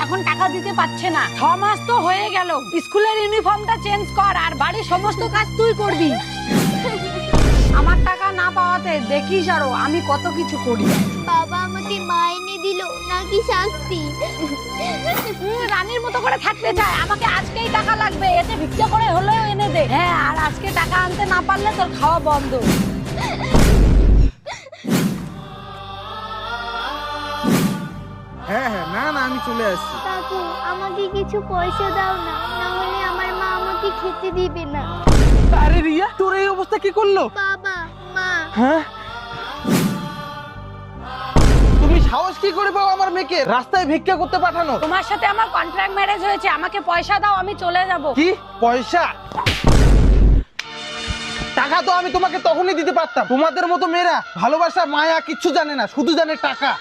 এখন টাকা দিতে পারছে না। 6 মাস তো হয়ে গেল। স্কুলের ইউনিফর্মটা চেঞ্জ কর আর বাড়ির সমস্ত কাজ তুই করবি। আমার টাকা না পাওয়াতে দেখিস আরো আমি কত কিছু করি। বাবা আমাকে মাইনে দিল নাকি শাস্তি? রানীর মতো করে থাকতে চায়, আমাকে আজকেই টাকা লাগবে, এতে ভিক্ষা করে হলেও এনে দে। হ্যাঁ, আর আজকে টাকা আনতে না পারলে তোর খাওয়া বন্ধ। হ্যাঁ হ্যাঁ, না না, আমি চলে আসছি। কাকু আমাকে কিছু পয়সা দাও না, না হলে আমার মা আমাকে খেতে দিবে না। আরে রিয়া, তোর এই অবস্থা কি করলো? বাবা মা। হ্যাঁ, তুমি সাহস কি করে পাও আমার মেয়েকে রাস্তায় ভিক্ষা করতে পাঠানো? তোমার সাথে আমার কন্ট্রাক্ট ম্যারেজ হয়েছে, আমাকে পয়সা দাও, আমি চলে যাব। কি পয়সা? টাকা তো আমি তোমাকে তখনই দিতে পারতাম। তোমাদের মতো মেয়েরা ভালোবাসা মায়া কিচ্ছু জানে না, শুধু জানে টাকা।